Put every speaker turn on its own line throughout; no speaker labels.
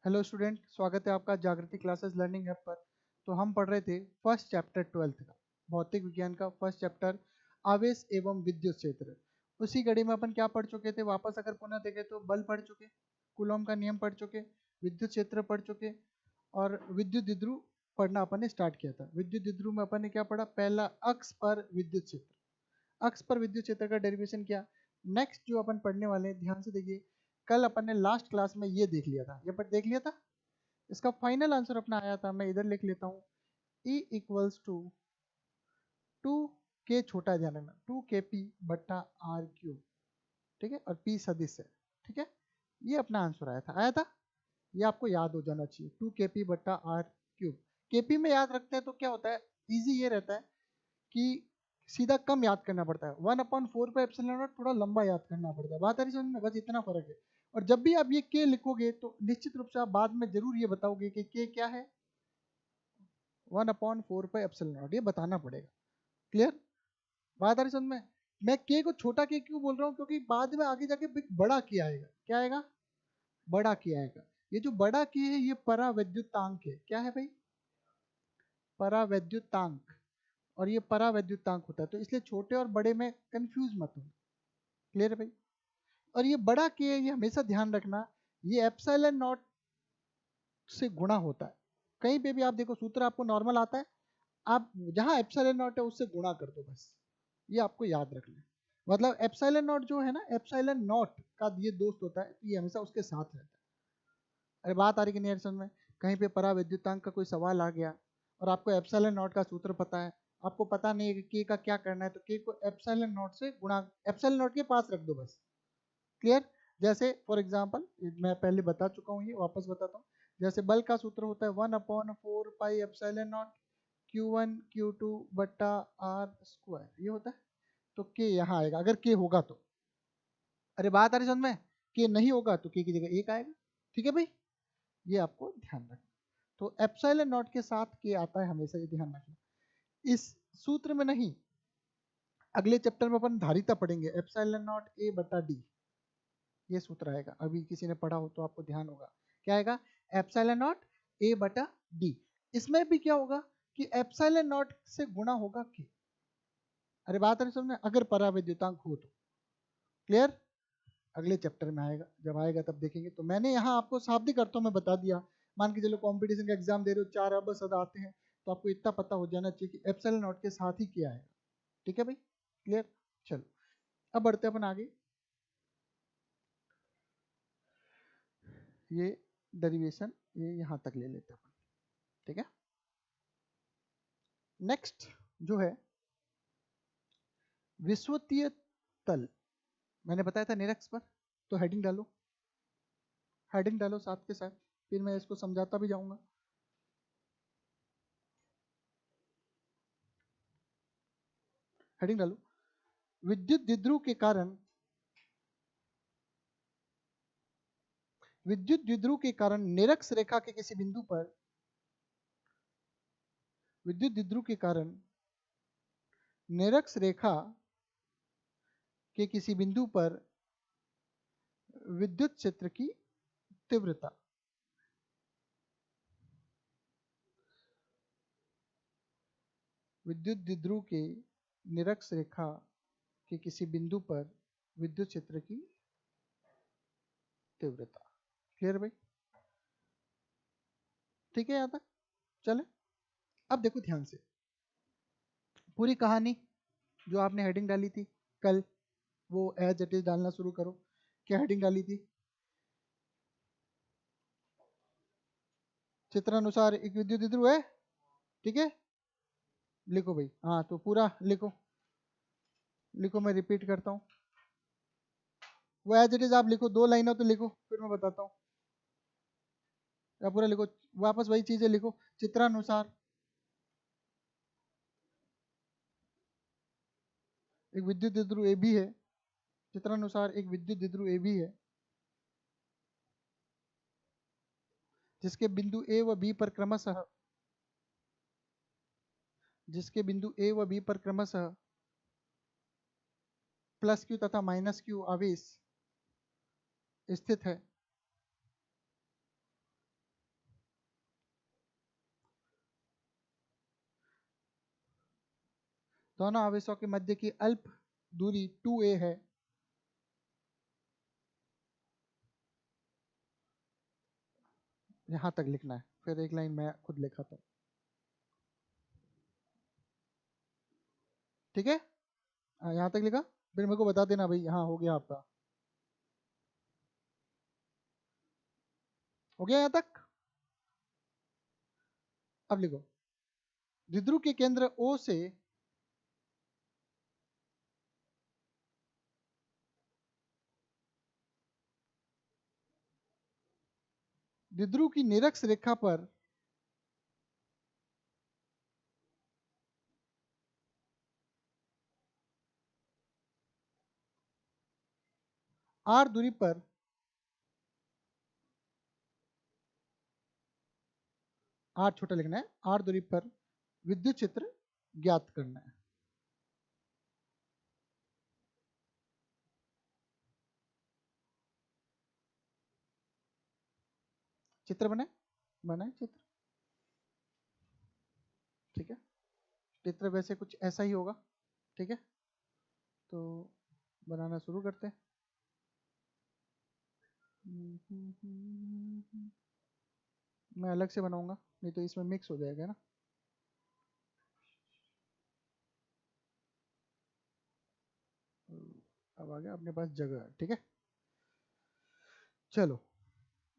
Hello student, स्वागत है आपका जागृति क्लासेस लर्निंग ऐप पर। तो हम पढ़ रहे थे फर्स्ट चैप्टर 12th का भौतिक विज्ञान का फर्स्ट चैप्टर आवेश एवं विद्युत क्षेत्र। उसी कड़ी में अपन क्या पढ़ चुके थे, वापस अगर पुनः देखें तो बल पढ़ चुके, कूलॉम का नियम पढ़ चुके, विद्युत क्षेत्र पढ़ चुके और विद्युत द्विध्रुव पढ़ना अपन ने स्टार्ट किया था। विद्युत द्विध्रुव में अपन ने क्या पढ़ा, पहला अक्ष पर विद्युत क्षेत्र, अक्ष पर विद्युत क्षेत्र का डेरिवेशन किया। नेक्स्ट जो अपन पढ़ने वाले हैं, ध्यान से देखिए, कल अपन ने लास्ट क्लास में ये देख लिया था, ये पर देख लिया था। इसका फाइनल आंसर अपना आया था, मैं इधर लिख लेता हूँ, E इक्वल्स टू 2K, छोटा ध्यान रखना, 2KP बट्टा R क्यूब, ठीक है, और P सदिश है, ठीक है। ये अपना आंसर आया था। ये आपको याद हो जाना चाहिए, 2KP बट्टा R क्यूब। KP में याद रखते हैं तो क्या होता है, इजी ये रहता है कि सीधा कम याद करना पड़ता है, 1/4 पे एप्सिलॉन नॉट थोड़ा लंबा याद करना पड़ता है, बात आ रही समझ में, बस इतना फर्क है। और जब भी आप ये के लिखोगे तो निश्चित रूप से आप बाद में जरूर ये बताओगे कि के क्या है, 1/4 पे एप्सिलॉन नॉट, ये बताना पड़ेगा। क्लियर, बात आ रही समझ में। मैं के को छोटा के क्यों बोल रहा हूँ, क्योंकि बाद में आगे जाके बड़ा के आएगा, क्या आएगा, बड़ा के आएगा। ये जो बड़ा के है ये परावैद्युतांक है, क्या है भाई, परावैद्युतांक। और ये परावैद्युतांक होता है, तो इसलिए छोटे और बड़े में कंफ्यूज मत हो। क्लियर है भाई। और ये बड़ा के, ये हमेशा ध्यान रखना, ये एप्सिलॉन नॉट से गुणा होता है। कहीं पे भी आप देखो सूत्र आपको नॉर्मल आता है, आप जहां एप्सिलॉन नॉट है उससे गुणा कर दो बस, ये आपको याद रखना है। मतलब एप्सिलॉन नॉट जो है ना, एप्सिलॉन नॉट का ये दोस्त होता है, तो ये हमेशा उसके साथ रहता है। अरे बात आ रही कि नहीं समझ में। कहीं पे परावैद्युतांक का कोई सवाल आ गया और आपको एप्सिलॉन नॉट का सूत्र पता है, आपको पता नहीं है कि के का क्या करना है, तो के को एप्सिलॉन नॉट से गुणा, एप्सिलॉन नॉट के पास रख दो बस। क्लियर। जैसे फॉर एग्जाम्पल, मैं पहले बता चुका हूँ, ये वापस बताता हूँ। जैसे बल का सूत्र होता है 1/4 पाई एप्सिलॉन नॉट Q1 Q2 बट्टा R स्क्वायर, ये होता है। तो के यहाँ आएगा अगर के होगा तो। अरे बात आ रही समझ में, के नहीं होगा तो के की जगह एक आएगा, ठीक है भाई, ये आपको ध्यान रखना। तो एप्सिलॉन नॉट के साथ के आता है हमेशा, ये ध्यान रखना। इस सूत्र में नहीं, अगले चैप्टर में अपन धारिता पढ़ेंगे, एप्सिलॉन नॉट A बटा D, ये सूत्र आएगा। अभी किसी ने पढ़ा हो तो आपको ध्यान होगा, क्या आएगा, एप्सिलॉन नॉट A बटा D। इसमें भी क्या होगा कि एप्सिलॉन नॉट से गुणा होगा के। अरे बात है समझ में, अगर परावैद्युतांक हो तो। क्लियर। अगले चैप्टर में आएगा, जब आएगा तब देखेंगे। तो मैंने यहाँ आपको शाब्दिक अर्थों में बता दिया। मान के चलो कंपटीशन का एग्जाम दे रहे हो, 4 अरब सद आते हैं, तो आपको इतना पता हो जाना चाहिए कि एप्सिलॉन नॉट के साथ ही क्या आएगा। ठीक है भाई, क्लियर। चलो अब बढ़ते अपन आगे। ये डेरिवेशन ये यहाँ तक ले लेते हैं अपन, ठीक है। नेक्स्ट जो है विषुवतीय तल, मैंने बताया था निरक्ष पर, तो हेडिंग डालो, हेडिंग डालो साथ के साथ, फिर मैं इसको समझाता भी जाऊंगा। हेडिंग डालो, विद्युत द्विध्रुव के कारण, विद्युत द्विध्रुव के कारण निरक्ष रेखा के किसी बिंदु पर, विद्युत द्विध्रुव के कारण निरक्ष रेखा के किसी बिंदु पर विद्युत क्षेत्र की तीव्रता, विद्युत द्विध्रुव के निरक्ष रेखा के किसी बिंदु पर विद्युत क्षेत्र की तीव्रता। क्लियर भाई, ठीक है यहाँ तक। चले अब देखो ध्यान से, पूरी कहानी जो आपने हेडिंग डाली थी कल, वो एज इट इज डालना शुरू करो। क्या हेडिंग डाली थी, चित्रानुसार एक विद्युत द्विध्रुव है, ठीक है, लिखो भाई, हाँ तो पूरा लिखो, लिखो, मैं रिपीट करता हूँ, वो एज इट इज आप लिखो, 2 लाइनों तो लिखो, फिर मैं बताता हूँ, या पूरा लिखो, वापस वही चीजें लिखो, चित्रानुसार एक विद्युत द्विध्रुव ए भी है, चित्रानुसार एक विद्युत द्विध्रुव ए भी है, जिसके बिंदु ए व बी पर क्रमशः, जिसके बिंदु ए व बी पर क्रमशः प्लस क्यू तथा माइनस क्यू आवेश स्थित है, दोनों आवेशों के मध्य की अल्प दूरी 2a है। यहां तक लिखना है, फिर एक लाइन मैं खुद लिखा था, ठीक है। यहां तक लिखा, फिर मेरे को बता देना भाई, हाँ हो गया आपका, हो गया यहां तक। अब लिखो, द्विध्रुव के केंद्र O से द्विध्रुव की निरक्ष रेखा पर R दूरी पर R छोटा लिखना है, R दूरी पर विद्युत क्षेत्र ज्ञात करना है। चित्र बनाए चित्र, ठीक है। चित्र वैसे कुछ ऐसा ही होगा, ठीक है। तो बनाना शुरू करते हैं। मैं अलग से बनाऊंगा, नहीं तो इसमें मिक्स हो जाएगा ना। अब आ गया अपने पास जगह, ठीक है। चलो,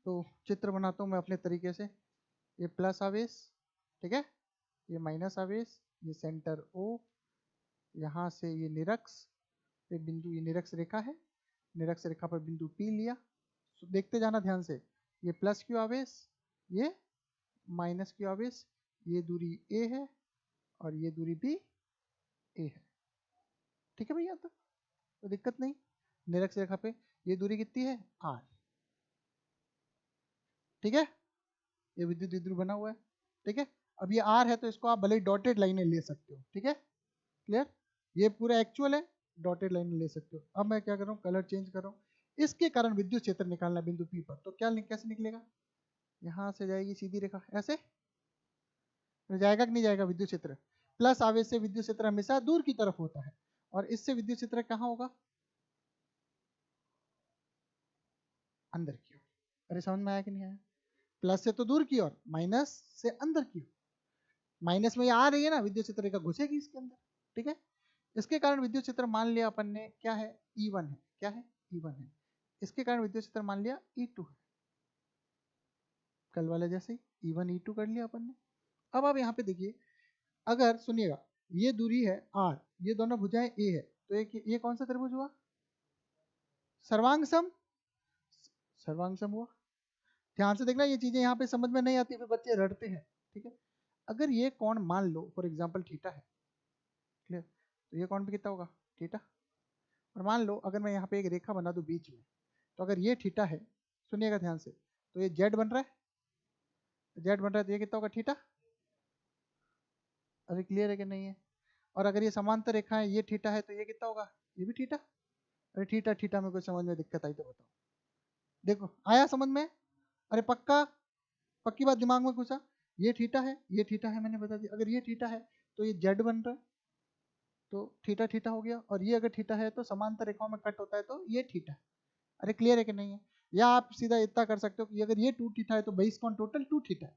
तो चित्र बनाता हूँ मैं अपने तरीके से। ये प्लस आवेश, ठीक है, ये माइनस आवेश, ये सेंटर O, यहाँ से ये निरक्ष, ये बिंदु, ये निरक्ष रेखा है, निरक्ष रेखा पर बिंदु P लिया। तो देखते जाना ध्यान से, ये प्लस क्यू आवेश, ये माइनस क्यू आवेश, ये दूरी A है और ये दूरी भी A है, ठीक है भैया। तो दिक्कत नहीं, निरक्ष रेखा पे ये दूरी कितनी है, R, ठीक है। ये विद्युत द्विध्रुव बना हुआ है, ठीक है। अब ये R है तो इसको आप भले ही डॉटेड लाइनें ले सकते हो, ठीक है, क्लियर। ये पूरा एक्चुअल है, डॉटेड लाइन ले सकते हो। अब मैं क्या कर रहा हूँ, कलर चेंज कर रहा हूँ। इसके कारण विद्युत क्षेत्र निकालना बिंदु P पर, तो क्या कैसे निकलेगा, यहाँ से जाएगी सीधी रेखा ऐसे, जाएगा कि नहीं जाएगा विद्युत क्षेत्र। प्लस आवेश से विद्युत क्षेत्र हमेशा दूर की तरफ होता है, और इससे विद्युत क्षेत्र कहाँ होगा, अंदर की ओर। अरे समझ में आया कि नहीं आया। प्लस से तो दूर की ओर, माइनस से अंदर की ओर। माइनस में ये आ रही है ना, विद्युत क्षेत्र रेखा घुसेगी इसके अंदर, ठीक है। इसके कारण विद्युत क्षेत्र मान लिया अपन ने क्या है, E1 है, क्या है, E1 है। इसके कारण विद्युत क्षेत्र मान लिया E2 है, कल वाले जैसे ही E1 E2 कर लिया अपन ने। अब आप यहाँ पे देखिए, अगर सुनिएगा, ये दूरी है R, ये दोनों भुजाएं A है, तो ये कौन सा त्रिभुज हुआ, सर्वांग सम, सर्वांग सम हुआ। ध्यान से देखना, ये चीजें यहाँ पे समझ में नहीं आती, फिर बच्चे रटते हैं, ठीक है। अगर ये कोण मान लो फॉर एग्जाम्पल थीटा है, क्लियर, तो ये कोण भी कितना होगा, थीटा। और मान लो अगर मैं यहाँ पे एक रेखा बना दूं बीच में, तो अगर ये थीटा है, सुनिएगा ध्यान से, तो ये जेड बन रहा है, जेड बन रहा है, तो ये कितना होगा, थीटा। अरे क्लियर है कि नहीं है। और अगर ये समांतर रेखा है, ये थीटा है, तो ये कितना होगा, ये भी थीटा। अरे थीटा थीटा में कोई समझ में दिक्कत आई तो बताओ। देखो आया समझ में, अरे पक्का, पक्की बात दिमाग में घुसा। ये थीटा है, ये थीटा है, मैंने बता दिया। अगर ये थीटा है तो ये जेड बन रहा है, तो थीटा थीटा हो गया। और ये अगर थीटा है तो समांतर रेखाओं में कट होता है, तो ये थीटा। अरे क्लियर है कि नहीं है। या आप सीधा इतना कर सकते हो कि अगर ये 2 थीटा है तो बहिष कोण टोटल 2 थीटा है,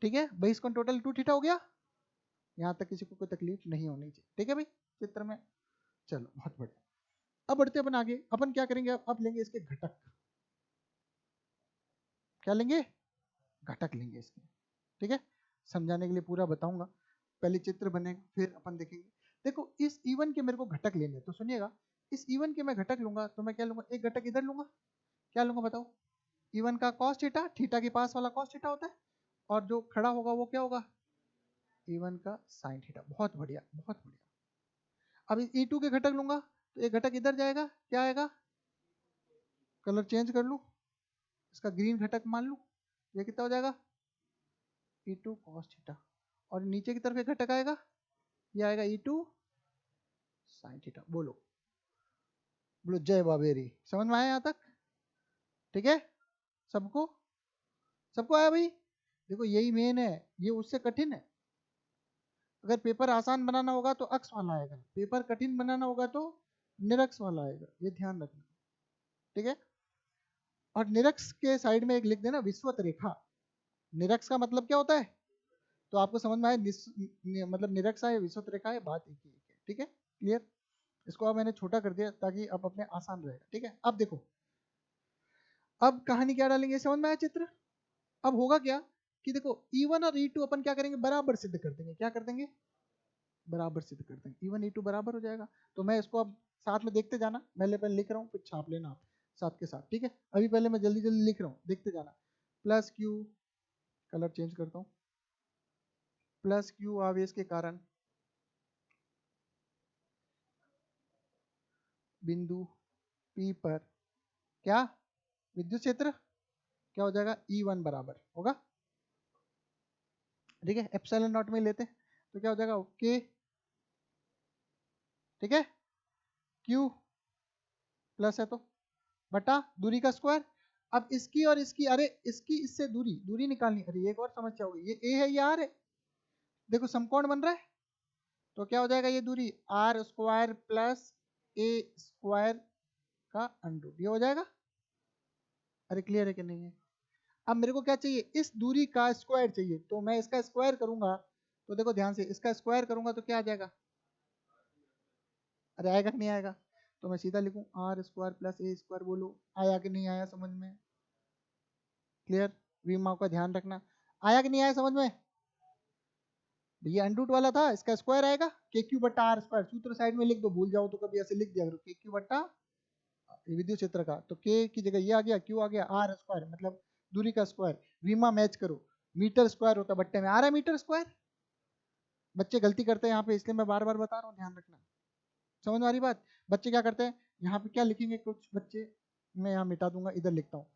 ठीक है। बहिष कोण टोटल 2 थीटा हो गया। यहाँ तक किसी को कोई तकलीफ नहीं होनी चाहिए, ठीक है भाई, चित्र में। चलो बहुत बढ़िया। अब बढ़ते अपन आगे, अपन क्या करेंगे, अब लेंगे इसके घटक। क्या लेंगे, घटक लेंगे इसके, ठीक है। समझाने के लिए पूरा बताऊंगा, पहले चित्र बनेगा फिर अपन देखेंगे। देखो इस E1 के मेरे को घटक लेने, तो सुनिएगा, इस E1 के मैं घटक लूंगा, तो मैं क्या लूंगा, एक घटक इधर लूंगा, क्या लूंगा बताओ, E1 का cos थीटा, थीटा के पास वाला cos थीटा होता है, और जो खड़ा होगा वो क्या होगा, E1 का sin थीटा। बहुत बढ़िया, बहुत बढ़िया। अब इस E2 के घटक लूंगा, तो एक घटक इधर जाएगा, क्या आएगा, कलर चेंज कर लूं, इसका ग्रीन घटक मान लूं, ये कितना हो जाएगा, E2 cos थीटा। और नीचे की तरफ एक घटक आएगा, ये आएगा E2 sin थीटा। बोलो बोलो जय बाबेरी। समझ में आया यहाँ तक, ठीक है, सबको, सबको आया भाई। देखो यही मेन है, ये उससे कठिन है, अगर पेपर आसान बनाना होगा तो अक्स वाला आएगा, पेपर कठिन बनाना होगा तो निरक्स वाला आएगा, ये ध्यान रखना, ठीक है। और निरक्स के साइड में एक लिख देना विषुवत रेखा। निरक्स का मतलब क्या होता है, तो आपको समझ में आया मतलब निरक्स है विषुवत रेखा है, बात एक ही है, ठीक है, क्लियर। इसको अब मैंने छोटा कर दिया ताकि अब अपने आसान रहेगा, ठीक है। अब देखो, अब कहानी क्या डालेंगे, समझ में आया चित्र। अब होगा क्या कि देखो E1 और E2 अपन क्या करेंगे, बराबर सिद्ध कर देंगे, क्या कर देंगे, बराबर सिद्ध कर देंगे, E1 E2 बराबर हो जाएगा। तो मैं इसको अब साथ में देखते जाना, पहले पहले लिख रहा हूँ फिर छाप लेना आप साथ के साथ, ठीक है। अभी पहले मैं जल्दी जल्दी लिख रहा हूँ, देखते जाना। प्लस क्यू, कलर चेंज करता हूँ, प्लस क्यू आवेश के कारण बिंदु P पर क्या विद्युत क्षेत्र क्या हो जाएगा, E1 बराबर होगा, ठीक है। एप्सिलॉन नॉट में लेते हैं तो क्या हो जाएगा, K, ठीक है, Q प्लस है तो बटा दूरी का स्क्वायर। अब इसकी और इसकी, अरे इसकी इससे दूरी दूरी निकालनी, अरे एक और समस्या होगी, ये A है ये R है, देखो समकोण बन रहा है, तो क्या हो जाएगा ये दूरी R square plus A square का अंडर, ये हो जाएगा। अरे क्लियर है कि नहीं है। अब मेरे को क्या चाहिए, इस दूरी का स्क्वायर चाहिए, तो मैं इसका स्क्वायर करूंगा, तो देखो ध्यान से, इसका स्क्वायर करूंगा तो क्या आ जाएगा, अरे आएगा कि नहीं आएगा, तो मैं सीधा लिखूं R square plus A square, बोलो आया कि नहीं आया समझ में, क्लियर। वीमा का ध्यान रखना, आया कि नहीं आया समझ में। ये अंडरूट वाला था, इसका स्क्वायर आएगा के क्यू बट्टा आर स्क्वायर, सूत्र साइड में लिख दो, भूल जाओ तो कभी ऐसे लिख दिया करो, के क्यू बट्टा विद्युत क्षेत्र का, तो के की जगह ये आ गया, क्यू आ गया, आर स्क्वायर मतलब दूरी का स्क्वायर, वीमा मैच करो, मीटर स्क्वायर होता है बट्टे में, आ रहा है मीटर स्क्वायर। बच्चे गलती करते हैं यहाँ पे, इसलिए मैं बार बार बता रहा हूँ, ध्यान रखना, समझ में आ रही बात। बच्चे क्या करते हैं, यहाँ पे क्या लिखेंगे कुछ बच्चे, मैं यहाँ मिटा दूंगा, इधर लिखता हूँ,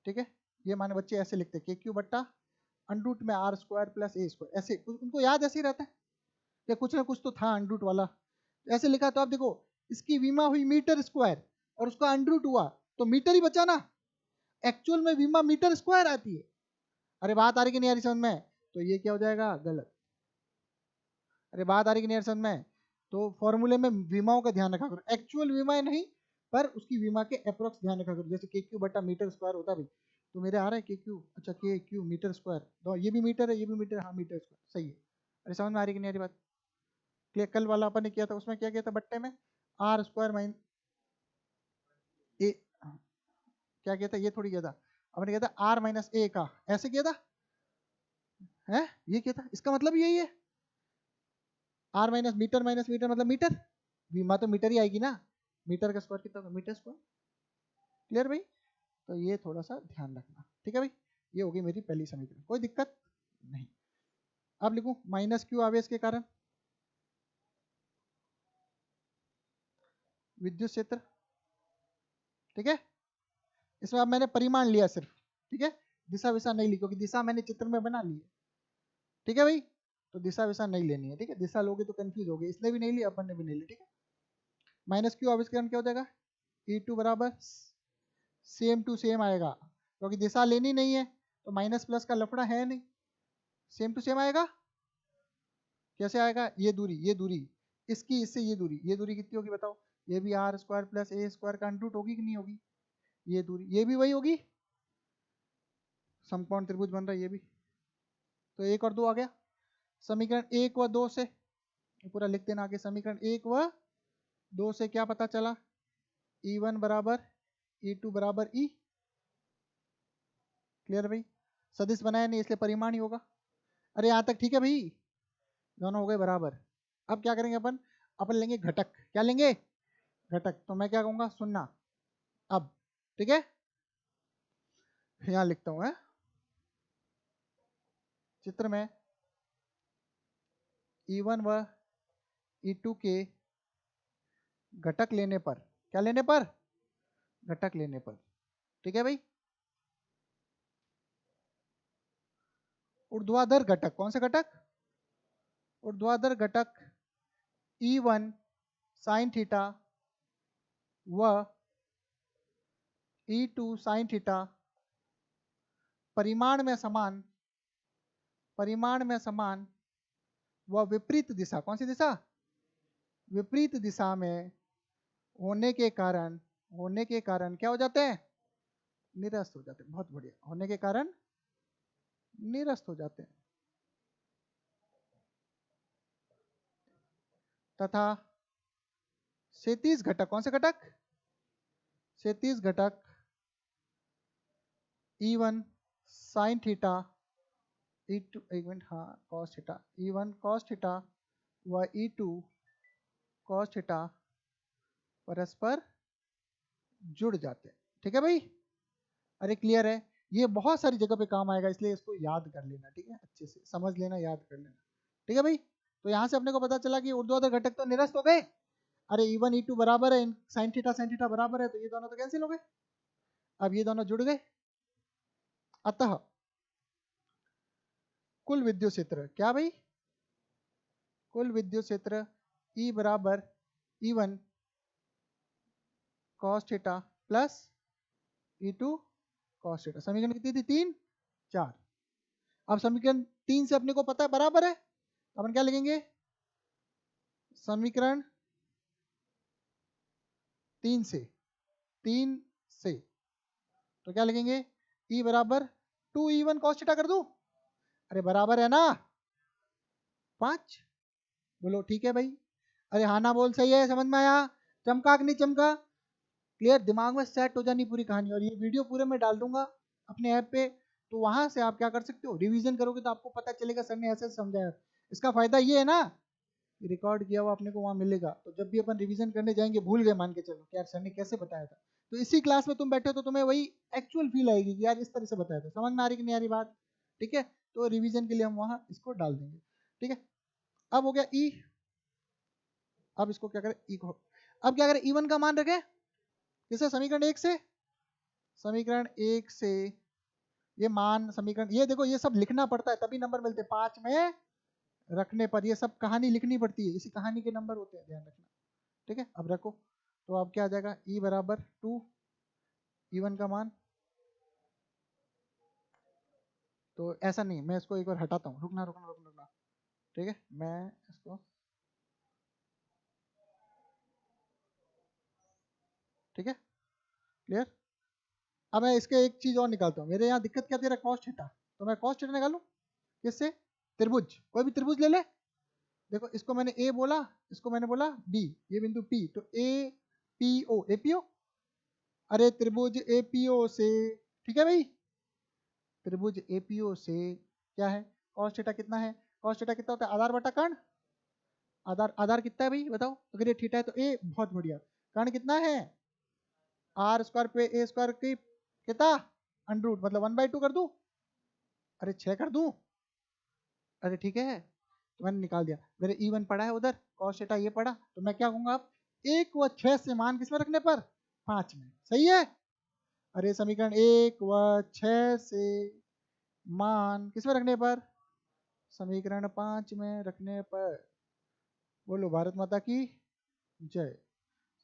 ठीक है। ये माने बच्चे ऐसे लिखते हैं, के क्यू बट्टा अंडरूट में R square plus A square, ऐसे उनको याद ऐसे ही रहता है, या कुछ ना कुछ तो था अंडरूट वाला, ऐसे लिखा। तो आप देखो इसकी वीमा हुई मीटर स्क्वायर और उसका अंडरूट हुआ, तो मीटर ही बचा ना, एक्चुअल में वीमा मीटर स्क्वायर आती है। अरे बात आ रही कि नहीं आ रही समझ में, तो ये क्या हो जाएगा गलत। अरे बात आ रही कि नहीं आ रही समझ में, तो फॉर्मूले में वीमाओं का ध्यान रखा करो, एक्चुअल वीमा नहीं पर उसकी वीमा के अप्रोक्स ध्यान रखा करो, जैसे के क्यू बटा मीटर स्क्वायर होता भाई, तो मेरे आ रहा है के क्यू, अच्छा के क्यू मीटर स्क्वायर, तो ये भी मीटर है ये भी मीटर, हाँ मीटर स्क्वायर सही है। अरे समझ में आ रही कि नहीं आ रही बात, क्लियर। कल वाला अपन ने किया था, उसमें क्या किया था बट्टे में, आर स्क्वायर माइन ए, क्या किया था, ये थोड़ी किया था, अपने किया था आर माइनस ए का, ऐसे किया था है, ये किया था, इसका मतलब यही है, आर माइनस मीटर मतलब मीटर, बीमा तो मीटर ही आएगी ना, मीटर का स्क्वायर कितना होगा, मीटर स्क्वायर, क्लियर भाई। तो ये थोड़ा सा ध्यान रखना, ठीक है भाई। ये होगी मेरी पहली समीकरण, कोई दिक्कत नहीं। अब लिखूं माइनस क्यू आवेश के कारण विद्युत क्षेत्र, ठीक है। इसमें अब मैंने परिमाण लिया सिर्फ, ठीक है, दिशा विशा नहीं ली, क्योंकि दिशा मैंने चित्र में बना ली है, ठीक है भाई। तो दिशा विशा नहीं लेनी है, ठीक है, दिशा लोगे तो कंफ्यूज होगे, इसलिए भी नहीं ली, अपन ने भी नहीं ली, ठीक है। माइनस क्यू आवेश के कारण क्या हो जाएगा, E2 बराबर सेम टू सेम आएगा, क्योंकि दिशा लेनी नहीं है, तो माइनस प्लस का लफड़ा है नहीं, सेम टू सेम आएगा। कैसे आएगा, ये दूरी इसकी इससे ये दूरी कितनी होगी बताओ, ये भी R square plus A square का अंडरूट होगी कि नहीं होगी, ये दूरी ये भी वही होगी, समकोण त्रिभुज बन रहा है ये भी, तो एक और दो आ गया। समीकरण एक व दो से पूरा लिख देना आगे, समीकरण एक व दो से क्या पता चला, E1 बराबर E2 बराबर E, क्लियर भाई। सदिश बनाया नहीं इसलिए परिमाण ही होगा, अरे यहाँ तक ठीक है भाई, दोनों हो गए बराबर। अब क्या करेंगे अपन, अपन लेंगे घटक, क्या लेंगे घटक, तो मैं क्या कहूँगा सुनना अब, ठीक है, यहाँ लिखता हूँ चित्र में E1 व E2 के घटक लेने पर, क्या लेने पर, घटक लेने पर, ठीक है भाई। ऊर्ध्वाधर घटक, कौन से घटक, ऊर्ध्वाधर घटक E1 साइन थीटा व E2 साइन थीटा परिमाण में समान वह विपरीत दिशा, कौन सी दिशा? विपरीत दिशा में होने के कारण क्या हो जाते हैं? निरस्त हो जाते हैं। बहुत बढ़िया, होने के कारण निरस्त हो जाते हैं। तथा क्षैतिज घटक, कौन से घटक? क्षैतिज घटक E1 साइन थीटा, E2 एक मिनट, हाँ cos theta, E1 cos theta व E2 कॉस थीटा परस्पर जुड़ जाते हैं। ठीक है भाई? अरे क्लियर है? ये बहुत सारी जगह पे काम आएगा, इसलिए इसको याद कर लेना। ठीक है, अच्छे से समझ लेना, याद कर लेना। ठीक है भाई? तो यहाँ से अपने को पता चला कि ऊर्ध्वाधर घटक तो निरस्त हो गए। अरे E1 E2 बराबर है, साइन थीटा बराबर है, तो ये दोनों तो कैंसिल हो गए। अब ये दोनों जुड़ गए। अतः कुल विद्युत क्षेत्र, क्या भाई? कुल विद्युत क्षेत्र E बराबर E1 cos theta plus E2 cos theta. समीकरण कितनी थी? 3 4। अब समीकरण 3 से अपने को पता है बराबर है, अपन क्या लिखेंगे? समीकरण 3 से तो क्या लिखेंगे? E बराबर 2E1 cos थीटा कर दूं? अरे बराबर है ना 5। बोलो ठीक है भाई? अरे हाँ ना बोल, सही है, समझ में आया? चमका कि नहीं चमका? क्लियर? दिमाग में सेट हो जानी पूरी कहानी। और ये वीडियो पूरे में डाल दूंगा अपने ऐप पे, तो वहां से आप क्या कर सकते हो, रिवीजन करोगे तो आपको पता चलेगा सर ने ऐसे समझाया। इसका फायदा ये है ना, रिकॉर्ड किया हुआ अपने को वहां मिलेगा, तो जब भी अपन रिवीजन करने जाएंगे भूल गए मान के चलो कि यार सर ने कैसे बताया था, तो इसी क्लास में तुम बैठे तो तुम्हें वही एक्चुअल फील आएगी कि यार इस तरह से बताया था। समझ में आ रही कि नहीं आ रही बात? ठीक है, तो रिवीजन के लिए हम वहां इसको डाल देंगे। ठीक है, अब हो गया ई। अब इसको क्या करें, ई को अब क्या करें, E1 का मान रखें किसे? समीकरण 1 से। समीकरण 1 से ये मान, समीकरण, ये देखो ये सब लिखना पड़ता है तभी नंबर मिलते हैं 5 में रखने पर। ये सब कहानी लिखनी पड़ती है, इसी कहानी के नंबर होते हैं, ध्यान रखना। ठीक है, अब रखो, तो अब क्या आ जाएगा? E बराबर 2, E1 का मान। तो ऐसा नहीं, मैं इसको एक बार हटाता हूँ, रुकना। ठीक है, मैं इसको, ठीक है क्लियर? अब मैं इसके एक चीज और निकालता हूँ। मेरे यहाँ दिक्कत क्या दे रहा है? Cos theta. तो मैं कॉस्ट थीटा निकालूं किससे? त्रिभुज, कोई भी त्रिभुज ले ले। देखो इसको मैंने ए बोला, इसको मैंने बोला बी, ये बिंदु पी, तो ए पी ओ, एपीओ। अरे त्रिभुज एपीओ से, ठीक है भाई, त्रिभुज एपीओ से क्या है? कॉस थीटा कितना है? कॉस थीटा कितना होता है? आधार बटा कर्ण। आधार कितना है भाई बताओ? अगर ये थीटा है तो ए, बहुत बढ़िया। कर्ण कितना है? आर स्क्वायर पे ए स्क्वायर की कितना? अंडर रूट, मतलब 1/2 कर दूं? अरे 6 कर दूं? अरे ठीक है, तो मैंने निकाल दिया। मेरे E1 पड़ा है उधर, कॉस थीटा ये पड़ा, तो मैं क्या कहूंगा अब? 1 व 6 से मान किसमें रखने पर? 5 में। सही है? अरे समीकरण 1 व 6 से मान किसमें रखने पर? समीकरण 5 में रखने पर। बोलो भारत माता की जय।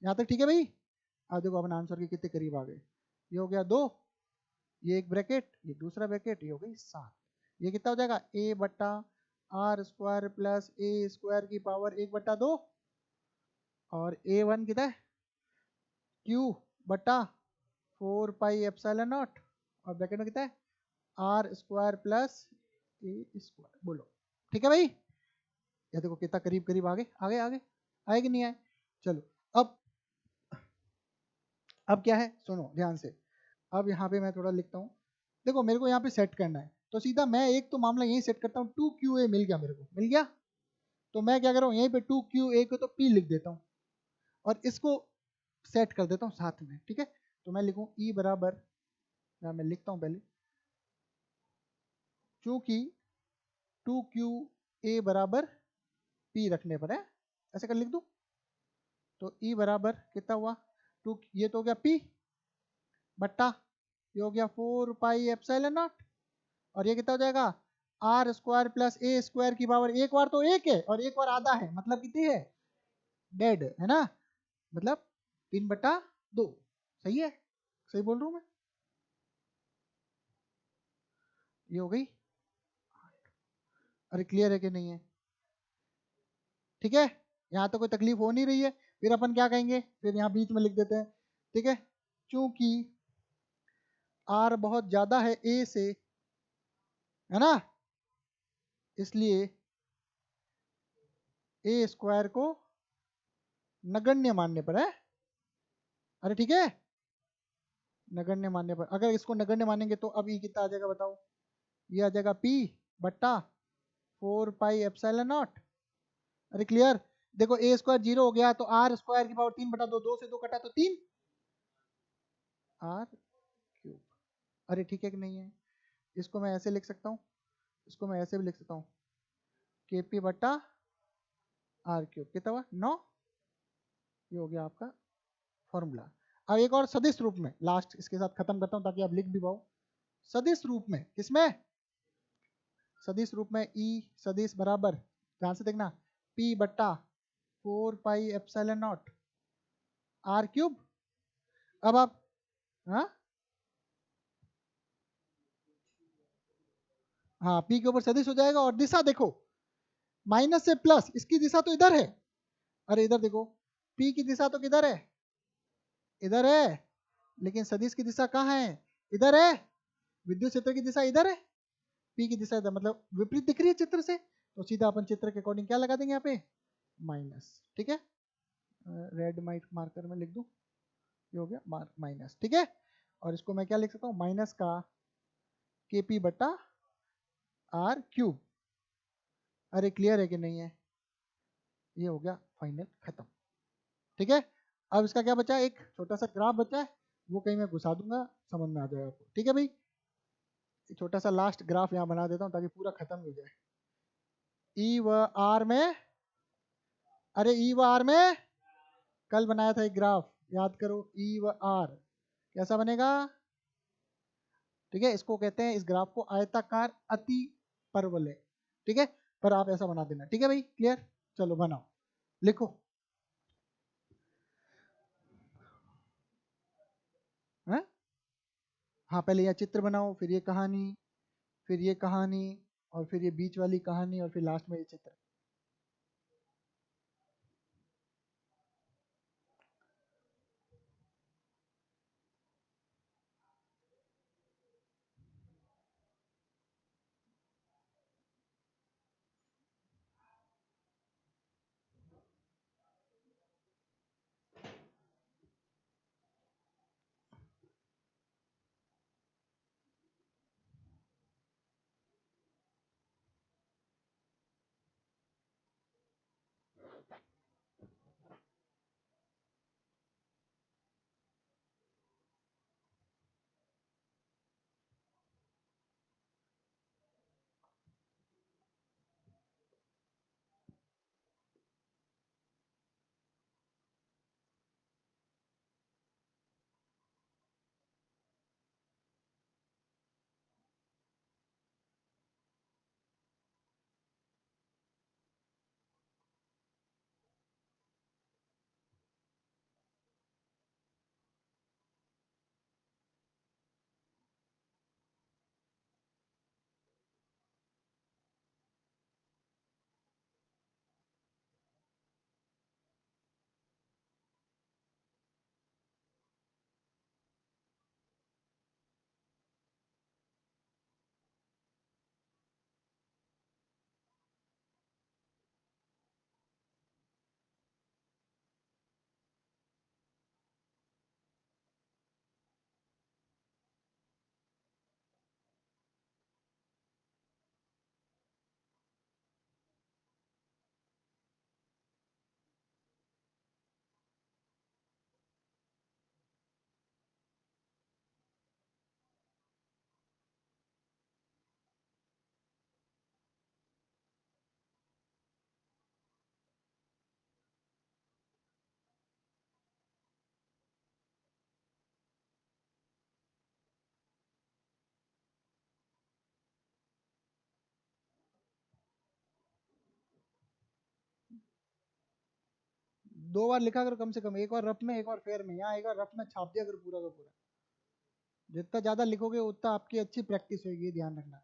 यहाँ तक ठीक है भाई? अब देखो अपन आंसर के कितने करीब आ गए। ये हो गया 2, ये एक ब्रैकेट, ये दूसरा ब्रैकेट, ये हो गई 7। ये कितना हो जाएगा? ए बट्टा R square plus A square की पावर 1/2, और A1 कितना है? क्यू बटा 4 पाई एप्सिलॉन नॉट, और ब्रैकेट में कितना है? R square plus A square. बोलो ठीक है भाई? ये देखो कितना करीब करीब आगे आगे आगे आए कि नहीं आए? चलो, अब अब क्या है, सुनो ध्यान से। अब यहाँ पे मैं थोड़ा लिखता हूँ। देखो मेरे को यहाँ पे सेट करना है, तो सीधा मैं एक तो मामला यही सेट करता हूँ। 2QA मिल गया, मेरे को मिल गया, तो मैं क्या कर रहा हूँ, यहीं पे 2QA को तो P लिख देता हूँ, और इसको सेट कर देता हूँ साथ में। ठीक है, तो मैं लिखूँ E बराबर, मैं लिखता हूँ पहले, चूंकि 2QA बराबर P रखने पर है, ऐसे कर लिख दूँ। तो E बराबर कितना हुआ? 2, ये तो हो गया P बट्टा, ये हो गया 4 पाई एप्सिलॉन नॉट, और ये कितना हो जाएगा? R square plus A square की पावर, एक बार तो 1 है और एक बार आधा है, मतलब कितनी है? डेड है ना, मतलब 3/2। सही है? सही बोल रहा हूँ मैं? ये हो गई। अरे क्लियर है कि नहीं है? ठीक है, यहाँ तो कोई तकलीफ हो नहीं रही है। फिर अपन क्या कहेंगे, फिर यहाँ बीच में लिख देते हैं, ठीक है, चूंकि r बहुत ज्यादा है a से, है ना, इसलिए a स्क्वायर को नगण्य मानने पर है। अरे ठीक है, नगण्य मानने पर, अगर इसको नगण्य मानेंगे तो अब ये कितना आ जाएगा बताओ, ये आ जाएगा p बट्टा 4 पाई एप्सिलॉन नॉट। अरे क्लियर, देखो a स्क्वायर 0 हो गया तो r स्क्वायर की पावर 3 बटा 2, 2 से 2 कटा तो 3 r क्यूब। अरे ठीक है कि नहीं है, इसको मैं ऐसे लिख सकता हूँ, इसको मैं ऐसे भी लिख सकता हूँ, के पी बट्टा आर क्यूब, कितना हुआ 9। ये हो गया आपका फॉर्मूला। अब एक और सदिश रूप में लास्ट इसके साथ खत्म करता हूँ ताकि आप लिख भी पाओ। सदिश रूप में, किसमें, सदिश रूप में ई सदिश बराबर, ध्यान से देखना, p बट्टा 4 pi epsilon naught R cube. अब आप, हाँ हाँ, p के ऊपर सदिश हो जाएगा और दिशा देखो, माइनस से प्लस, इसकी दिशा तो इधर है। अरे इधर देखो, p की दिशा तो किधर है, इधर है, लेकिन सदिश की दिशा कहाँ है, इधर है। विद्युत क्षेत्र की दिशा इधर है, p की दिशा इधर, मतलब विपरीत दिख रही है चित्र से, तो सीधा अपन चित्र के अकॉर्डिंग क्या लगा देंगे यहाँ पे, माइनस। ठीक है, रेड मार्कर में लिख दूं, ये हो गया माइनस। ठीक है, और इसको मैं क्या लिख सकता हूँ, माइनस का के पी बट्टा आर क्यूब। अरे क्लियर है कि नहीं है, ये हो गया फाइनल खत्म। ठीक है, अब इसका क्या बचा, एक छोटा सा ग्राफ बचा है, वो कहीं मैं घुसा दूंगा, समझ में आ जाएगा आपको। ठीक है भाई, छोटा सा लास्ट ग्राफ यहाँ बना देता हूँ ताकि पूरा खत्म हो जाए। ई व आर में, अरे ई व आर में कल बनाया था एक ग्राफ, याद करो, ई व आर कैसा बनेगा। ठीक है, इसको कहते हैं, इस ग्राफ को आयताकार अति परवलय। ठीक है, पर आप ऐसा बना देना। ठीक है भाई, क्लियर, चलो बनाओ, लिखो। है? हाँ, पहले यह चित्र बनाओ, फिर ये कहानी, फिर ये कहानी, और फिर ये बीच वाली कहानी, और फिर लास्ट में ये चित्र। 2 बार लिखा करो कम से कम, एक बार रफ में, एक बार फेयर में। यहाँ एक बार रफ में छाप दिया करो पूरा का पूरा। जितना ज्यादा लिखोगे उतना आपकी अच्छी प्रैक्टिस होगी, ध्यान रखना।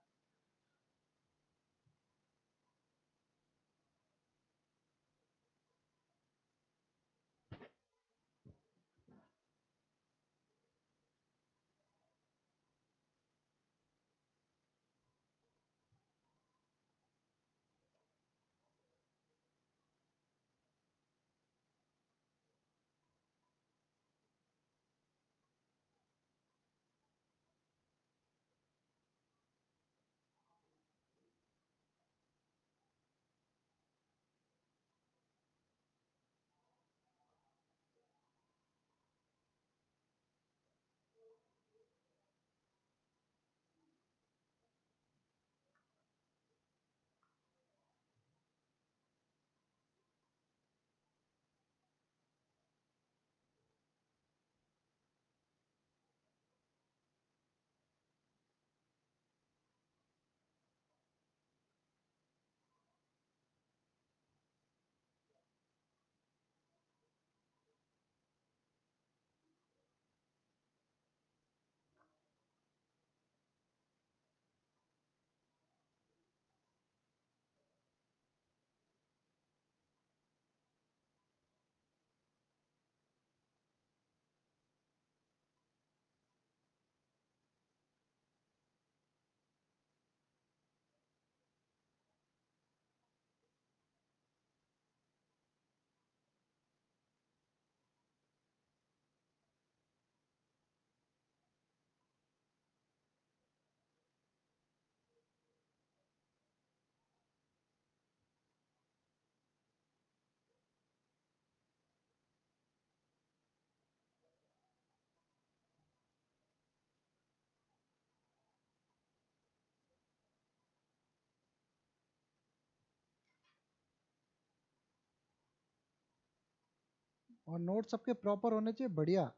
और नोट सबके प्रॉपर होने चाहिए, बढ़िया।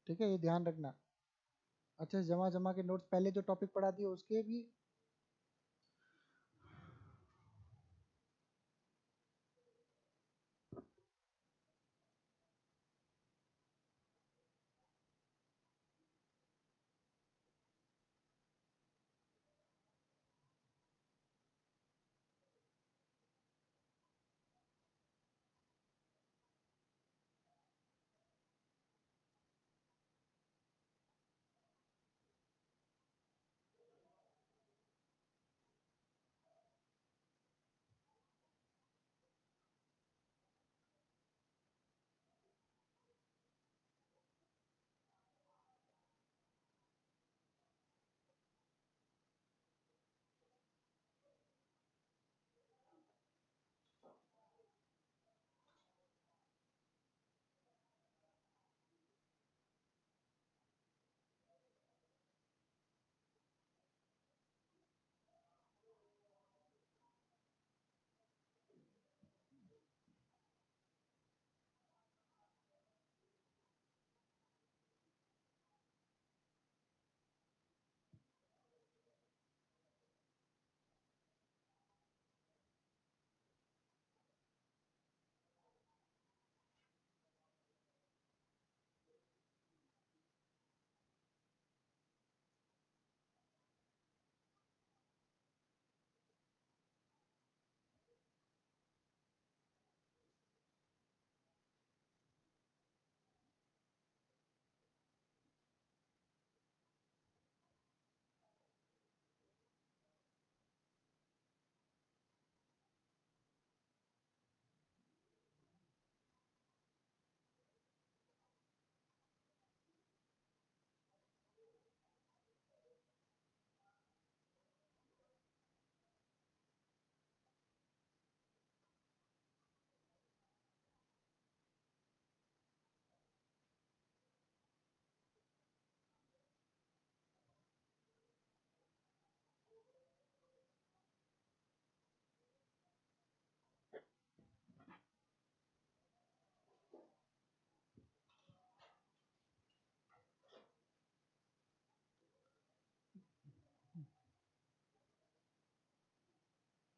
ठीक है, ये ध्यान रखना। अच्छे से जमा जमा के नोट्स, पहले जो टॉपिक पढ़ा दिए उसके भी।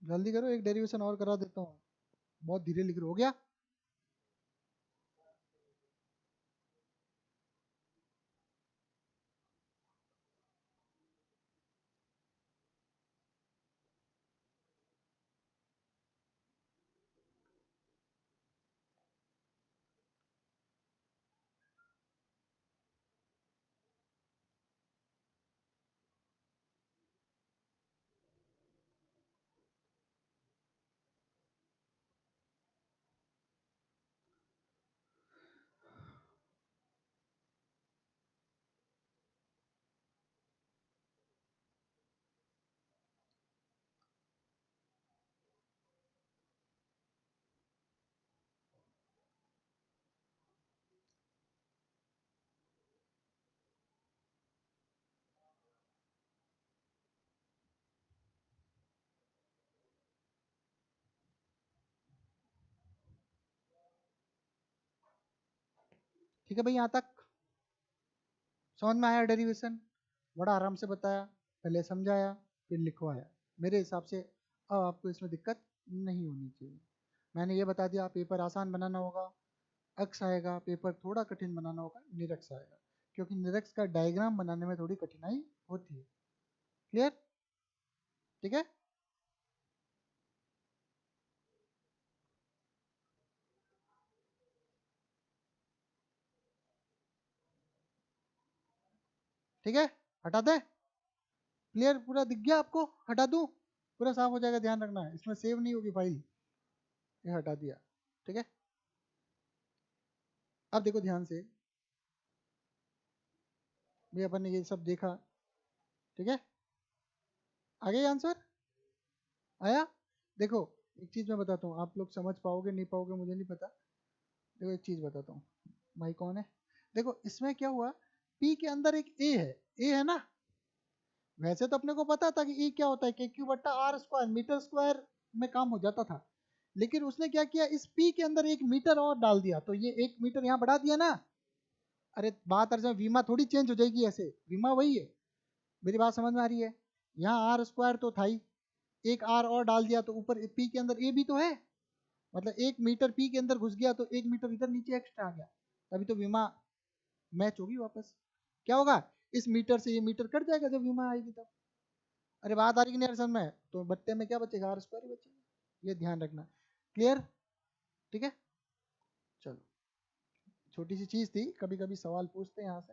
जल्दी करो, एक डेरिवेशन और करा देता हूँ, बहुत धीरे लिख रहे हो। गया? ठीक है भाई, यहाँ तक समझ में आया डेरिवेशन? बड़ा आराम से बताया, पहले समझाया फिर लिखवाया। मेरे हिसाब से अब आपको इसमें दिक्कत नहीं होनी चाहिए। मैंने ये बता दिया, पेपर आसान बनाना होगा, अक्स आएगा, पेपर थोड़ा कठिन बनाना होगा, निरक्स आएगा, क्योंकि निरक्स का डायग्राम बनाने में थोड़ी कठिनाई होती है। क्लियर? ठीक है। ठीक है, हटा दे। क्लियर? पूरा दिख गया आपको? हटा दूं? पूरा साफ हो जाएगा, ध्यान रखना है, इसमें सेव नहीं होगी फाइल। ये हटा दिया। ठीक है, अब देखो ध्यान से, भी अपन ने ये सब देखा। ठीक है, आ गया आंसर? आया? देखो, एक चीज मैं बताता हूँ, आप लोग समझ पाओगे नहीं पाओगे मुझे नहीं पता। देखो एक चीज बताता हूँ, भाई कौन है? देखो इसमें क्या हुआ, पी के अंदर एक ए है ना। वैसे तो अपने को पता था कि ई क्या होता है, के क्यू बट्टा आर स्क्वायर, मीटर स्क्वायर में काम हो जाता था। लेकिन उसने क्या किया, इस पी के अंदर 1 मीटर और डाल दिया, तो ये 1 मीटर यहाँ बढ़ा दिया ना। अरे बात अर्ज में विमा थोड़ी चेंज हो जाएगी ऐसे, विमा वही है। मेरी बात समझ में आ रही है? यहाँ आर स्क्वायर तो था ही, एक आर और डाल दिया तो ऊपर पी के अंदर ए भी तो है, मतलब 1 मीटर पी के अंदर घुस गया तो 1 मीटर इधर नीचे एक्स्ट्रा आ गया, तभी तो विमा मैच होगी वापस। क्या होगा, इस मीटर से ये मीटर कट जाएगा जब विमा आएगी तब। अरे बात आ रही कि नहीं समझ में? तो बट्टे में क्या बचेगा, आर स्क्वायर ही बचेगा, ये ध्यान रखना। क्लियर? ठीक है, चलो छोटी सी चीज थी, कभी कभी सवाल पूछते हैं यहाँ से।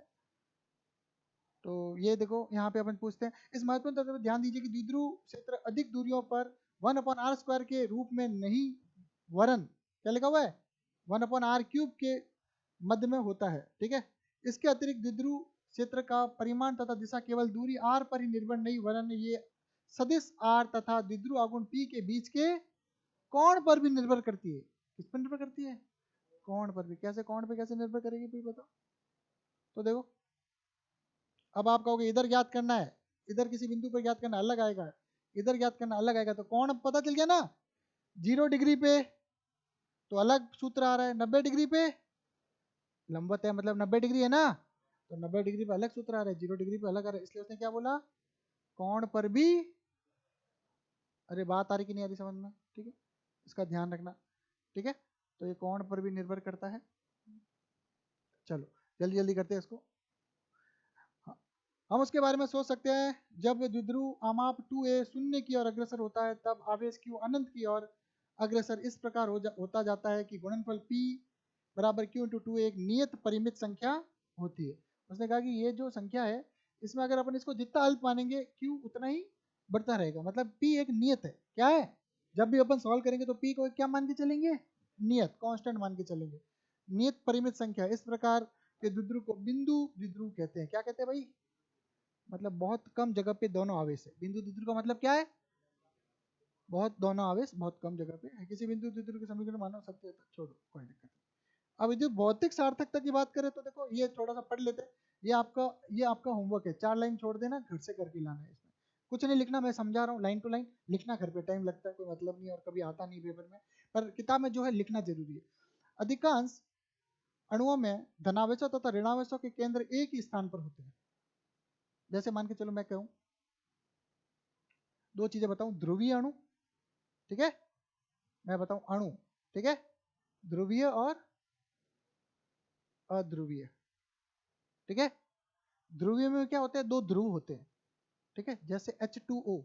तो ये देखो यहाँ पे अपन पूछते हैं, इस महत्वपूर्ण तथ्य पर ध्यान दीजिए कि द्विध्रुव क्षेत्र अधिक दूरियों पर 1/r² के रूप में नहीं, वरन क्या लिखा हुआ है, 1/r³ के मध्य में होता है। ठीक है, इसके अतिरिक्त द्विध्रुव क्षेत्र का परिमाण तथा दिशा केवल दूरी r पर ही निर्भर नहीं, वरन ये सदिश r तथा द्विध्रुव आघूर्ण p के बीच के कोण पर भी निर्भर करती है। किस पर निर्भर करती है? कोण पर भी। कैसे कोण पे कैसे निर्भर करेगी फिर बताओ? तो देखो, अब आप कहोगे इधर ज्ञात करना है, इधर किसी बिंदु पर ज्ञात करना अलग आएगा, इधर ज्ञात करना अलग आएगा, तो कोण पता चल गया ना। 0 डिग्री पे तो अलग सूत्र आ रहा है, 90 डिग्री पे लंबवत है मतलब 90 डिग्री है ना, तो 90 डिग्री पे अलग सूत्र आ रहा है, 0 डिग्री पे अलग आ रहा है, इसलिए उसने क्या बोला, कोण पर भी। अरे बात आ रही कि नहीं आ रही समझ में? ठीक है, इसका ध्यान रखना। ठीक है, तो ये कोण पर भी निर्भर करता है। चलो जल्दी जल्दी करते हैं इसको। हाँ, हम उसके बारे में सोच सकते हैं, जब द्विध्रुव आमाप 2a शून्य की ओर अग्रसर होता है तब आवेश q अनंत की ओर अग्रसर इस प्रकार होता जाता है कि गुणनफल p बराबर q इंटू 2a एक नियत परिमित संख्या होती है। उसने कहा कि ये जो संख्या है, इसमें अगर अपन इसको जितना अल्प मानेंगे q उतना ही बढ़ता रहेगा, मतलब p एक नियत है। क्या है, जब भी अपन सॉल्व करेंगे तो p को क्या मान के चलेंगे, नियत कांस्टेंट मान के चलेंगे, नियत परिमित संख्या। इस प्रकार के द्विध्रुव को बिंदु द्विध्रुव कहते हैं। क्या कहते हैं भाई, मतलब बहुत कम जगह पे दोनों आवेश है। बिंदु द्विध्रुव का मतलब क्या है, बहुत दोनों आवेश बहुत कम जगह पे है। किसी बिंदु द्विध्रुव के समीकरण मानो सकते हैं, तो छोड़ो कोई दिक्कत नहीं। अब जो भौतिक सार्थकता की बात करें तो देखो ये थोड़ा सा पढ़ लेते हैं, ये आपका होमवर्क है, 4 लाइन छोड़ देना, घर से करके लाना है। इसमें कुछ नहीं लिखना, मैं समझा रहा हूँ लाइन टू लाइन लिखना, घर पे टाइम लगता है कोई मतलब नहीं, और कभी आता नहीं पेपर में, पर किताब में जो है लिखना जरूरी है। अधिकांश अणुओं में धनावेशों तथा ऋणावेशों के केंद्र एक ही स्थान पर होते हैं। जैसे मान के चलो मैं कहूं, दो चीजें बताऊं, ध्रुवीय अणु, ठीक है, मैं बताऊं अणु, ठीक है, ध्रुवीय और अध्रुवीय। ठीक है, ध्रुवीय में क्या होते हैं, दो ध्रुव होते हैं, ठीक है, जैसे H2O,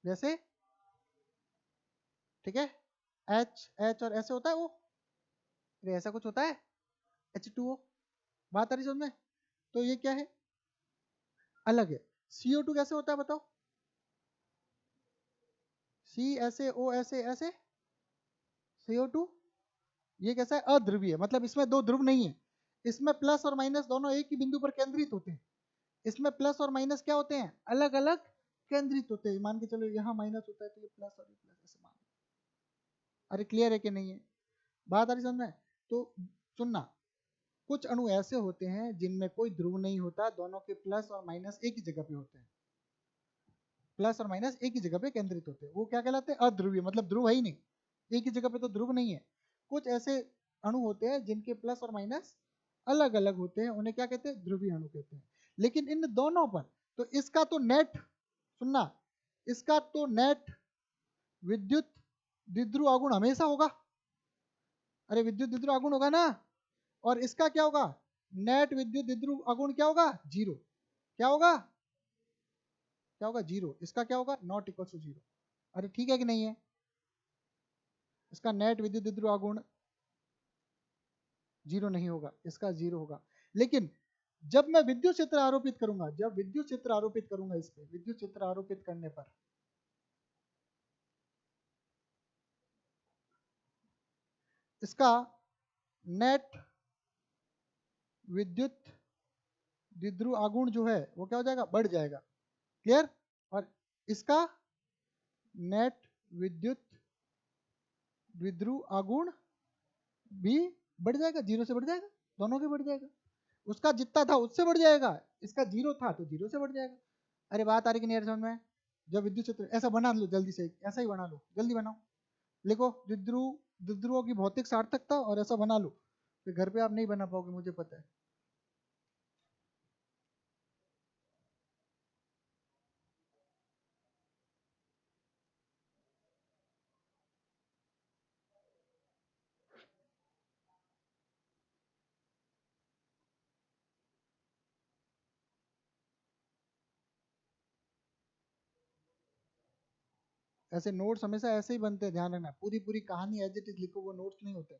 जैसे, ठीक है, H H और ऐसे होता है वो, ऐसा कुछ होता है H2O। बात आ रही समझ में? तो ये क्या है, अलग है। CO2 कैसे होता है बताओ, C ऐसे, O ऐसे, ऐसे, CO2 ये कैसा है, अध्रुवीय, मतलब इसमें दो ध्रुव नहीं है, इसमें प्लस और माइनस दोनों एक ही बिंदु पर केंद्रित होते हैं। इसमें प्लस और माइनस क्या होते हैं, अलग अलग केंद्रित होते हैं। मान के चलो यहाँ माइनस होता है तो ये प्लस और ये प्लस, ऐसे मान। अरे क्लियर है कि नहीं है, बात आ रही समझ में? तो सुनना, कुछ अणु ऐसे होते हैं जिनमें कोई ध्रुव नहीं होता, दोनों के प्लस और माइनस एक ही जगह पे होते हैं, प्लस और माइनस एक ही जगह पे केंद्रित होते हैं, वो क्या कहलाते हैं, अध्रुवीय, मतलब ध्रुव है ही नहीं, एक ही जगह पे तो ध्रुव नहीं है। कुछ ऐसे अणु होते हैं जिनके प्लस और माइनस अलग अलग होते हैं, उन्हें क्या कहते हैं, ध्रुवीय अणु कहते हैं। लेकिन इन दोनों पर, तो इसका तो नेट, सुनना, इसका तो नेट विद्युत द्विध्रुव आघूर्ण हमेशा होगा। अरे विद्युत द्विध्रुव आघूर्ण होगा ना, और इसका क्या होगा, नेट विद्युत द्विध्रुव आघूर्ण क्या होगा, जीरो। क्या होगा, क्या होगा, जीरो। इसका क्या होगा, नॉट इक्वल टू जीरो। अरे ठीक है कि नहीं है, इसका नेट विद्युत द्विध्रुव आघूर्ण जीरो नहीं होगा, इसका जीरो होगा। लेकिन जब मैं विद्युत क्षेत्र आरोपित करूंगा, जब विद्युत क्षेत्र आरोपित करूंगा, इस पे विद्युत क्षेत्र आरोपित करने पर इसका नेट विद्युत द्विध्रुव आघूर्ण जो है वो क्या हो जाएगा, बढ़ जाएगा। क्लियर? और इसका नेट विद्युत द्विध्रुव आघूर्ण भी बढ़ जाएगा, जीरो से बढ़ जाएगा, दोनों के बढ़ जाएगा। उसका जितना था उससे बढ़ जाएगा, इसका जीरो था तो जीरो से बढ़ जाएगा। अरे बात आ रही कि नहीं समझ में? जब विद्युत क्षेत्र, ऐसा बना लो जल्दी से, ऐसा ही बना लो, जल्दी बनाओ, लिखो द्विध्रुव, द्विध्रुवों की भौतिक सार्थकता और ऐसा बना लो। फिर घर पे आप नहीं बना पाओगे, मुझे पता है। ऐसे नोट्स हमेशा ऐसे ही बनते हैं, ध्यान रखना। पूरी पूरी कहानी एज इट इज लिखो, वो नोट्स नहीं होते,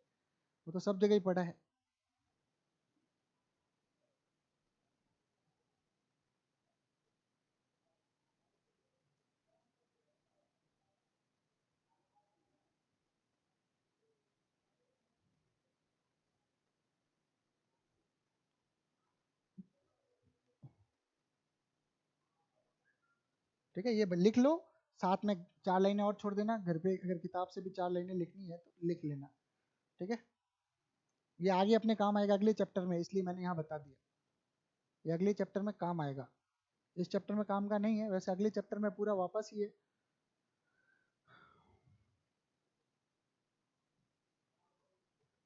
वो तो सब जगह ही पढ़ा है। ठीक है, ये लिख लो, साथ में 4 लाइनें और छोड़ देना। घर पे अगर किताब से भी 4 लाइनें लिखनी है तो लिख लेना। ठीक है, ये आगे अपने काम आएगा अगले चैप्टर में, इसलिए मैंने यहाँ बता दिया। ये अगले चैप्टर में काम आएगा, इस चैप्टर में काम का नहीं है, वैसे अगले चैप्टर में पूरा वापस ही है।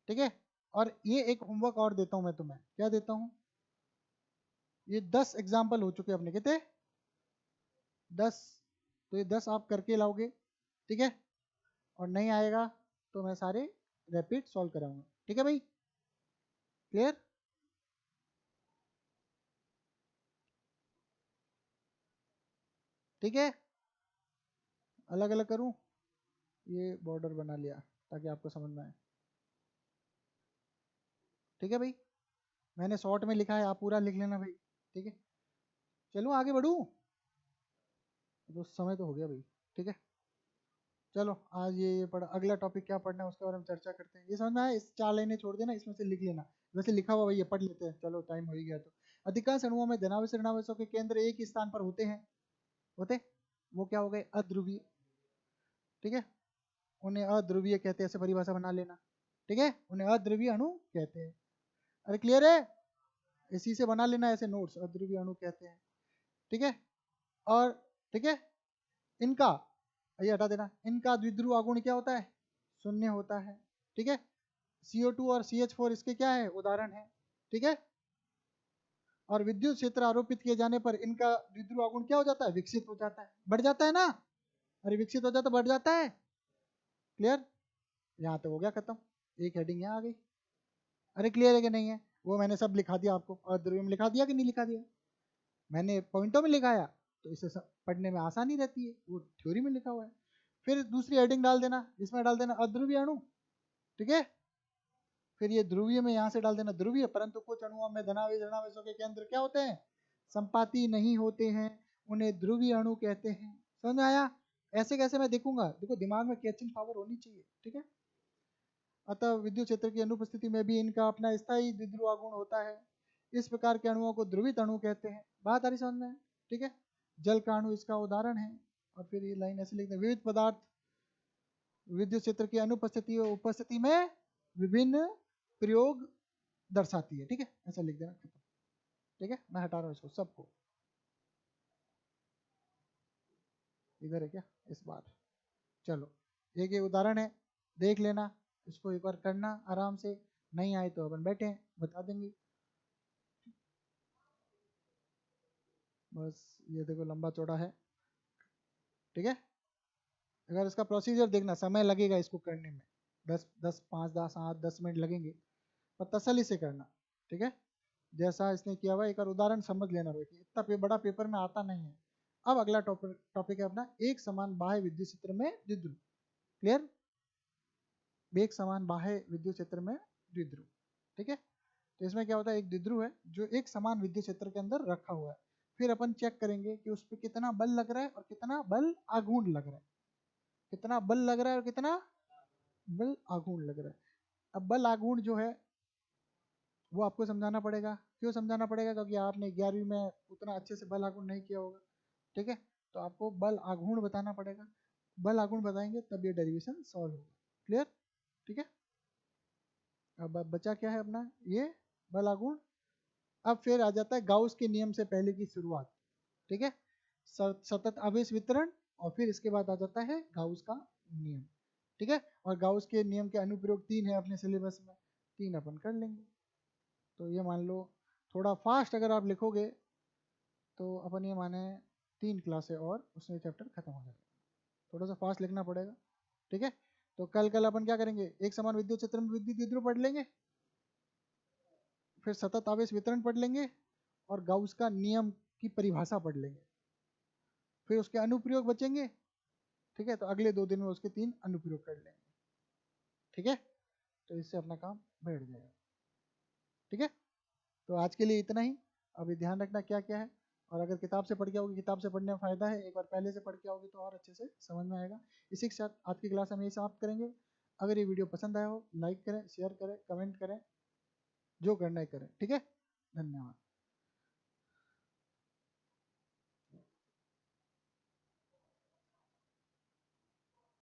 ठीक है, और ये एक होमवर्क और देता हूँ मैं तुम्हें। क्या देता हूँ? ये 10 एग्जाम्पल हो चुके अपने, कितने? 10। तो ये 10 आप करके लाओगे। ठीक है, और नहीं आएगा तो मैं सारे रैपिड सॉल्व कराऊंगा। ठीक है भाई, क्लियर? ठीक है, अलग अलग करूं, ये बॉर्डर बना लिया ताकि आपको समझ में आए। ठीक है भाई, मैंने शॉर्ट में लिखा है, आप पूरा लिख लेना भाई। ठीक है, चलो आगे बढ़ूं, तो समय तो हो गया भाई। ठीक है, चलो आज ये पढ़ा, अगला टॉपिक क्या पढ़ना है उसके बारे में चर्चा करते हैं। ये समझ में आया? इस 4 लाइनें छोड़ देना, इसमें से लिख लेना। वैसे लिखा हुआ भाई, ये पढ़ लेते हैं, चलो टाइम हो ही गया। तो अधिकांश अणुओं में धनावेश ऋणावेशों के केंद्र एक ही स्थान पर होते हैं। होते, वो क्या हो गए? अध्रुवीय। ठीक है, उन्हें अध्रुवीय कहते हैं, ऐसे परिभाषा बना लेना। ठीक है, उन्हें अध्रुवीय अणु कहते हैं। अरे क्लियर है? इसी से बना लेना ऐसे नोट्स, अध्रुवीय अणु कहते हैं। ठीक है, और ठीक है, इनका, ये हटा देना, इनका द्विध्रुव आघूर्ण क्या होता है? शून्य होता है। ठीक है, CO2 और CH4 इसके क्या है? उदाहरण है। ठीक है, और विद्युत क्षेत्र आरोपित किए जाने पर इनका द्विध्रुव आघूर्ण क्या हो जाता है? विकसित हो जाता है, बढ़ जाता है ना। अरे विकसित हो जाता है, बढ़ जाता है। क्लियर? यहाँ तो हो गया खत्म, एक हेडिंग यहाँ आ गई। अरे क्लियर है कि नहीं है? वो मैंने सब लिखा दिया आपको, और ध्रुवीय में लिखा दिया कि नहीं लिखा दिया? मैंने पॉइंटों में लिखाया, तो इसे पढ़ने में आसानी रहती है, वो थ्योरी में लिखा हुआ है। फिर दूसरी हेडिंग डाल देना, इसमें डाल देना अध्रुवीय अणु। ठीक है, फिर ये ध्रुवीय में यहाँ से डाल देना ध्रुवीय, परंतु कुछ अणुओं में धनावेश ऋणावेशों के केंद्र क्या होते हैं? संपाती नहीं होते हैं, उन्हें ध्रुवीय अणु कहते हैं। समझ में आया? ऐसे कैसे मैं देखूंगा? देखो, दिमाग में कैचिंग पावर होनी चाहिए। ठीक है, अतः विद्युत क्षेत्र की अनुपस्थिति में भी इनका अपना स्थायी द्विध्रुव आघूर्ण होता है। इस प्रकार के अणुओं को ध्रुवित अणु कहते हैं। बात आ रही समझ में? ठीक है, जल का अणु इसका उदाहरण है। और फिर ये लाइन ऐसे लिखते हैं, विविध पदार्थ विद्युत क्षेत्र की अनुपस्थिति और उपस्थिति में विभिन्न प्रयोग दर्शाती है। ठीक है, ऐसा लिख देना। ठीक है, मैं हटा रहा हूँ इसको सबको। इधर है क्या इस बार? चलो, एक ये उदाहरण है, देख लेना, इसको एक बार करना आराम से। नहीं आए तो अपन बैठे हैं, बता देंगे। बस ये देखो, लंबा चौड़ा है। ठीक है, अगर इसका प्रोसीजर देखना, समय लगेगा इसको करने में, 10 5 10 8 10 मिनट लगेंगे, पर तसल्ली से करना। ठीक है, जैसा इसने किया हुआ, एक और उदाहरण समझ लेना भाई, इतना बड़ा पेपर में आता नहीं है। अब अगला टॉपिक है अपना, एक समान बाह्य विद्युत क्षेत्र में द्विध्रुव। क्लियर? एक समान बाह्य विद्युत क्षेत्र में द्विध्रुव। ठीक है, तो इसमें क्या होता है? एक द्विध्रुव है जो एक समान विद्युत क्षेत्र के अंदर रखा हुआ है। फिर अपन चेक करेंगे कि उस पर कितना बल लग रहा है और कितना बल आघूर्ण लग रहा है। कितना बल लग रहा है और कितना बल आघूर्ण लग रहा है। अब बल आघूर्ण जो है वो आपको समझाना पड़ेगा। क्यों समझाना पड़ेगा? क्योंकि आपने 11वीं में उतना अच्छे से बल आघूर्ण नहीं किया होगा। ठीक है, तो आपको बल आघूर्ण बताना पड़ेगा। बल आघूर्ण बताएंगे तब ये डेरिवेशन सॉल्व होगा। क्लियर? ठीक है, अब बचा क्या है अपना? ये बल आघूर्ण। अब फिर आ जाता है गाउस के नियम से पहले की शुरुआत। ठीक है, सतत आवेश वितरण, और फिर इसके बाद आ जाता है गाउस का नियम। ठीक है। और गाउस के नियम के अनुप्रयोग 3 है अपने सिलेबस में, 3 अपन कर लेंगे। तो ये मान लो थोड़ा फास्ट अगर आप लिखोगे तो अपन ये माने 3 क्लासें और उसमें चैप्टर खत्म हो जाएगा। थोड़ा सा फास्ट लिखना पड़ेगा, ठीक है। तो कल अपन क्या करेंगे, एक समान विद्युत क्षेत्र में विद्युत विद्युत पढ़ लेंगे, फिर सतत आवेश वितरण पढ़ लेंगे, और गाउस का नियम की परिभाषा पढ़ लेंगे, फिर उसके अनुप्रयोग बचेंगे, ठीक है। तो अगले 2 दिन में उसके 3 अनुप्रयोग कर लेंगे, ठीक है। तो इससे अपना काम बैठ जाएगा, ठीक है। तो आज के लिए इतना ही। अभी ध्यान रखना क्या क्या है, और अगर किताब से पढ़ के आओगे, किताब से पढ़ने में फ़ायदा है, एक बार पहले से पढ़ के आओगे तो और अच्छे से समझ में आएगा। इसी के साथ आज की क्लास हम यही समाप्त करेंगे। अगर ये वीडियो पसंद आया हो, लाइक करें, शेयर करें, कमेंट करें, जो करना है करें, ठीक है। धन्यवाद।